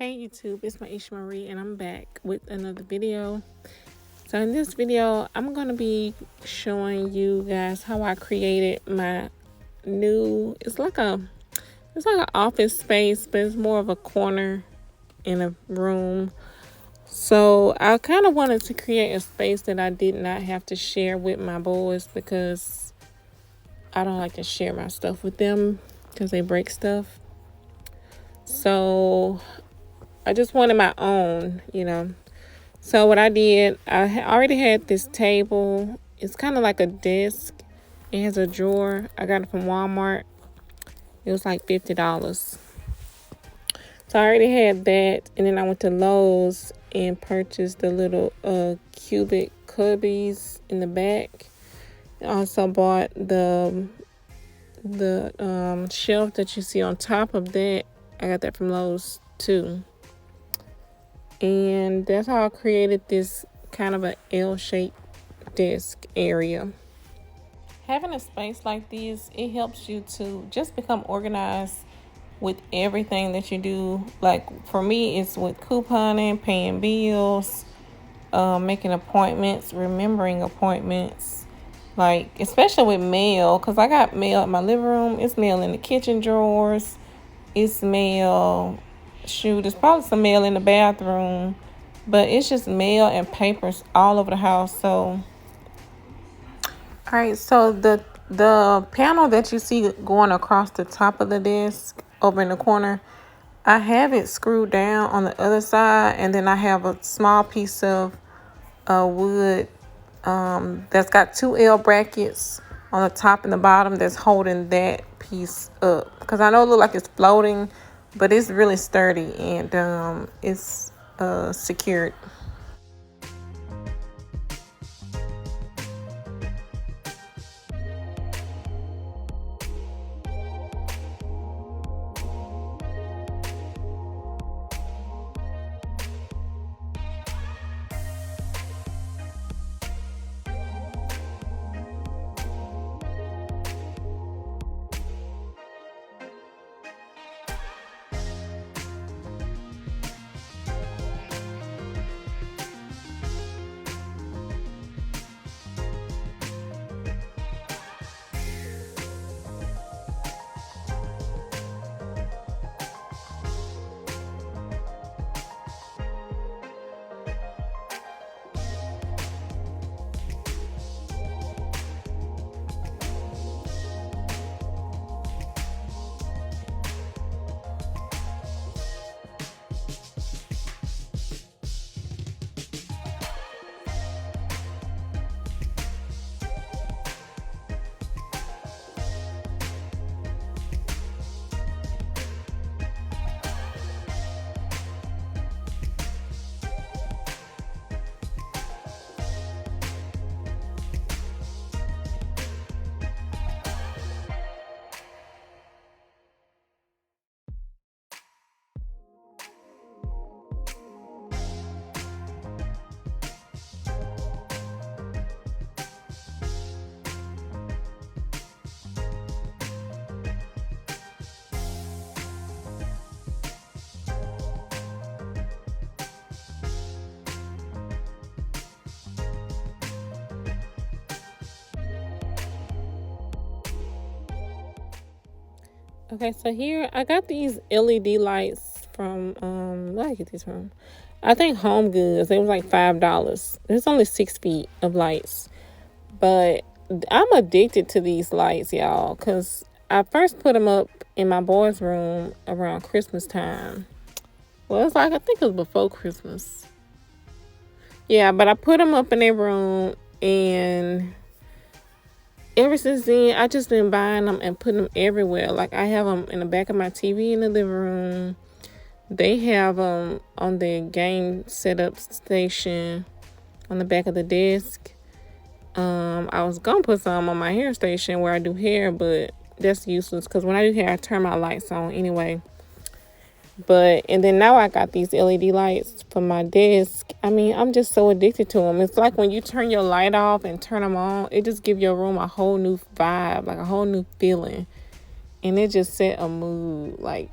Hey YouTube, it's my Isha Marie and I'm back with another video. So in this video, I'm going to be showing you guys how I created my new, it's like an office space, but it's more of a corner in a room. So I kind of wanted to create a space that I did not have to share with my boys because I don't like to share my stuff with them because they break stuff. So I just wanted my own. So what I did, I already had this table. It's kind of like a desk. It has a drawer. I got it from Walmart. It was like $50. So I already had that. And then I went to Lowe's and purchased the little cubic cubbies in the back. I also bought the shelf that you see on top of that. I got that from Lowe's too. And that's how I created this kind of an L-shaped desk area. Having a space like this, it helps you to just become organized with everything that you do. Like for me, it's with couponing, paying bills, making appointments, remembering appointments. Like especially with mail, because I got mail in my living room. It's mail in the kitchen drawers. It's mail. There's probably some mail in the bathroom, but it's just mail and papers all over the house. So the panel that you see going across the top of the desk over in the corner, I have it screwed down on the other side, and then I have a small piece of wood that's got two L brackets on the top and the bottom that's holding that piece up, because I know it looks like it's floating, but it's really sturdy and it's secured. Okay, so here I got these LED lights from where did I get these from? I think Home Goods. It was like $5. There's only 6 feet of lights, but I'm addicted to these lights, y'all, because I first put them up in my boys' room around Christmas time. Well, it's like I think it was before Christmas. Yeah, but I put them up in their room, and ever since then, I just been buying them and putting them everywhere. Like I have them in the back of my TV in the living room. They have them on the game setup station on the back of the desk. I was gonna put some on my hair station where I do hair, but that's useless because when I do hair, I turn my lights on anyway. And then now I got these LED lights for my desk. I mean, I'm just so addicted to them. It's like when you turn your light off and turn them on, it just gives your room a whole new vibe, like a whole new feeling. And it just set a mood. Like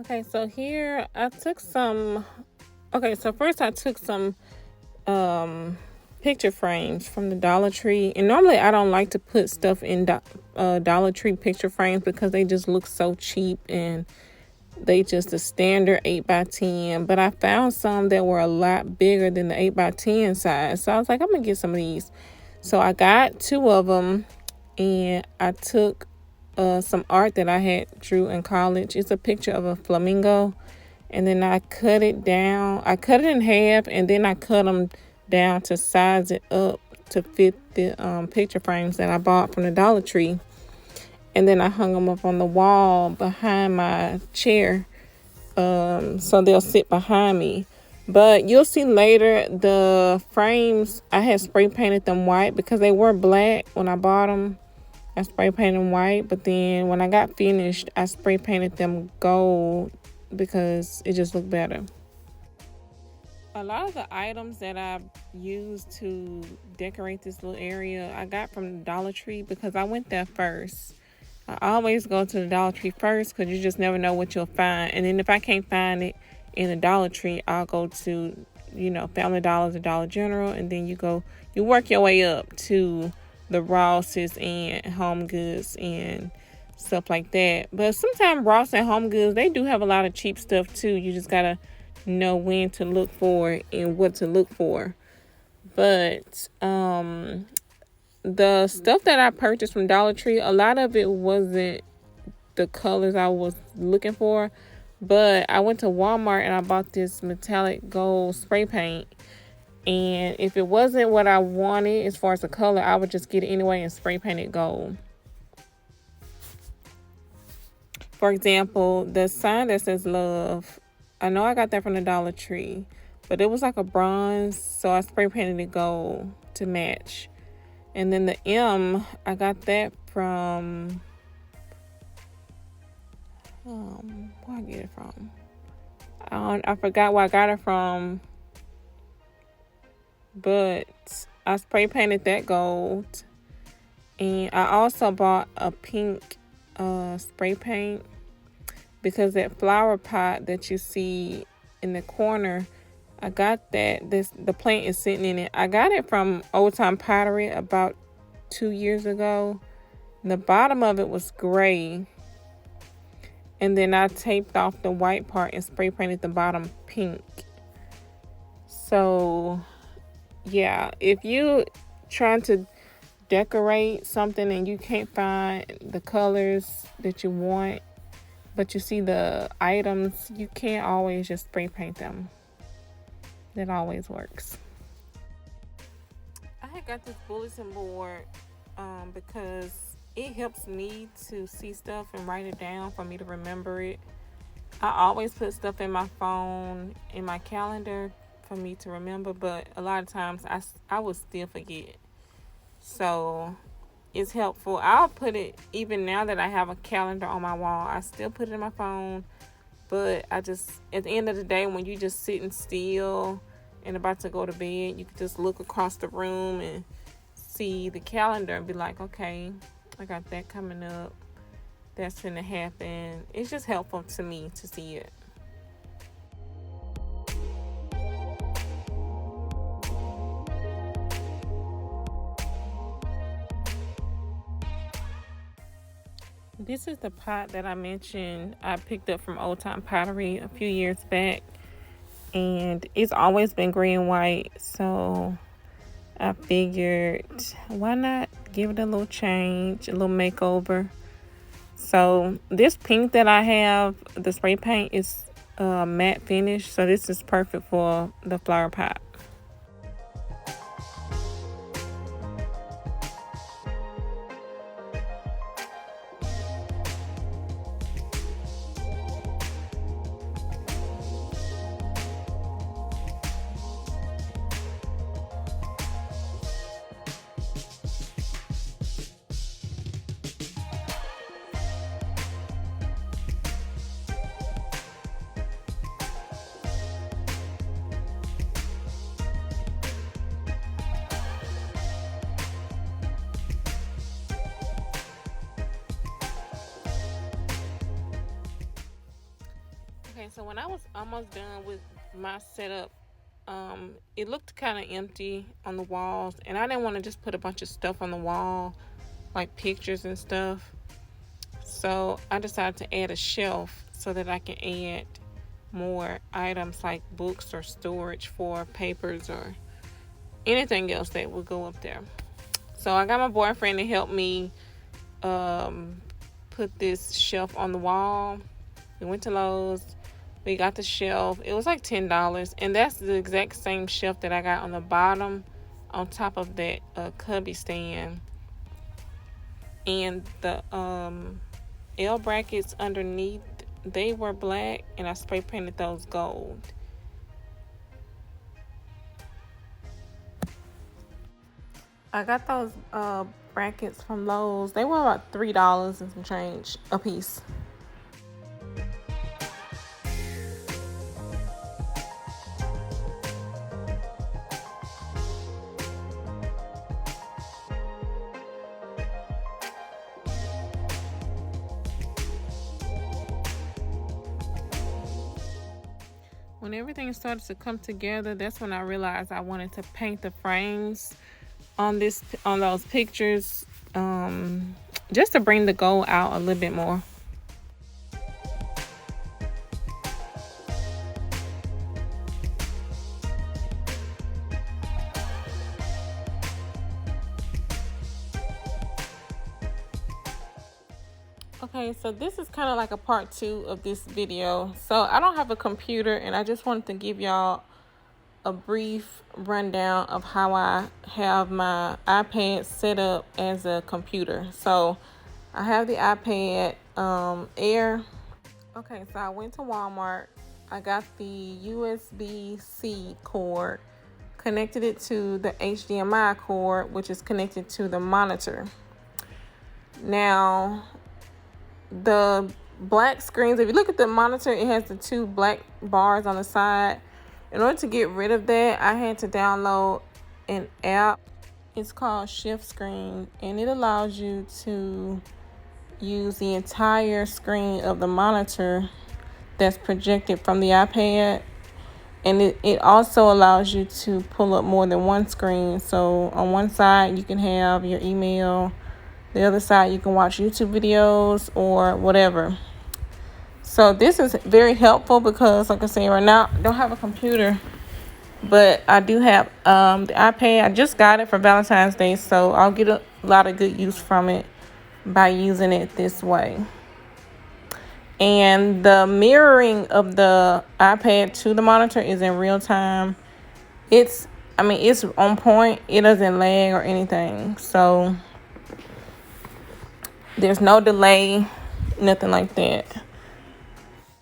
Okay, so here I took some. Okay, so first I took some picture frames from the Dollar Tree, and normally I don't like to put stuff in Dollar Tree picture frames because they just look so cheap and they just a standard 8x10. But I found some that were a lot bigger than the 8x10 size, so I was like, I'm gonna get some of these. So I got two of them, and I took some art that I had drew in college. It's a picture of a flamingo, and then I cut it down. I cut it in half, and then I cut them down to size it up to fit the picture frames that I bought from the Dollar Tree. And then I hung them up on the wall behind my chair, so they'll sit behind me. But you'll see later, the frames, I had spray painted them white because they were black when I bought them. I spray painted them white, but then when I got finished, I spray painted them gold because it just looked better. A lot of the items that I used to decorate this little area, I got from the Dollar Tree because I went there first. I always go to the Dollar Tree first because you just never know what you'll find. And then if I can't find it in the Dollar Tree, I'll go to, Family Dollars or Dollar General. And then you work your way up to the Rosses and Home Goods and stuff like that. But sometimes Ross and Home Goods, they do have a lot of cheap stuff too. You just got to know when to look for and what to look for. But the stuff that I purchased from Dollar Tree, a lot of it wasn't the colors I was looking for. But I went to Walmart and I bought this metallic gold spray paint. And if it wasn't what I wanted as far as the color, I would just get it anyway and spray paint it gold. For example, the sign that says love, I know I got that from the Dollar Tree, but it was like a bronze, so I spray painted it gold to match. And then the M, I got that from, where I get it from? I forgot where I got it from, but I spray painted that gold. And I also bought a pink spray paint because that flower pot that you see in the corner, I got that. The plant is sitting in it. I got it from Old Time Pottery about 2 years ago. The bottom of it was gray. And then I taped off the white part and spray painted the bottom pink. So, yeah, if you trying to decorate something and you can't find the colors that you want, but you see the items, you can't always just spray paint them. That always works. I had got this bulletin board because it helps me to see stuff and write it down for me to remember it. I always put stuff in my phone, in my calendar for me to remember, but a lot of times I will still forget. So it's helpful. I'll put it, even now that I have a calendar on my wall, I still put it in my phone. But I just, at the end of the day, when you just sitting still and about to go to bed, you can just look across the room and see the calendar and be like, okay, I got that coming up. That's going to happen. It's just helpful to me to see it. This is the pot that I mentioned I picked up from Old Time Pottery a few years back. And it's always been gray and white. So I figured, why not give it a little change, a little makeover. So this pink that I have, the spray paint, is matte finish. So this is perfect for the flower pot. Okay, so when I was almost done with my setup, it looked kind of empty on the walls, and I didn't want to just put a bunch of stuff on the wall, like pictures and stuff. So I decided to add a shelf so that I can add more items like books or storage for papers or anything else that would go up there. So I got my boyfriend to help me put this shelf on the wall. We went to Lowe's. We got the shelf. It was like $10, and that's the exact same shelf that I got on the bottom, on top of that cubby stand. And the L brackets underneath, they were black, and I spray painted those gold. I got those brackets from Lowe's. They were about $3 and some change a piece. When everything started to come together, that's when I realized I wanted to paint the frames on those pictures, just to bring the gold out a little bit more. Okay, so this is kind of like a part 2 of this video. So I don't have a computer, and I just wanted to give y'all a brief rundown of how I have my iPad set up as a computer. So I have the iPad Air. Okay, so I went to Walmart. I got the USB-C cord, connected it to the HDMI cord, which is connected to the monitor. Now, the black screens, if you look at the monitor, it has the 2 black bars on the side. In order to get rid of that, I had to download an app. It's called Shift Screen, and it allows you to use the entire screen of the monitor that's projected from the iPad. And it also allows you to pull up more than one screen. So on one side, you can have your email. The other side, you can watch YouTube videos or whatever. So this is very helpful because, like I said, right now I don't have a computer, but I do have the iPad. I just got it for Valentine's Day, so I'll get a lot of good use from it by using it this way. And the mirroring of the iPad to the monitor is in real time. It's on point. It doesn't lag or anything. So there's no delay, nothing like that.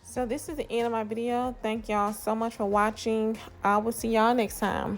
So this is the end of my video. Thank y'all so much for watching. I will see y'all next time.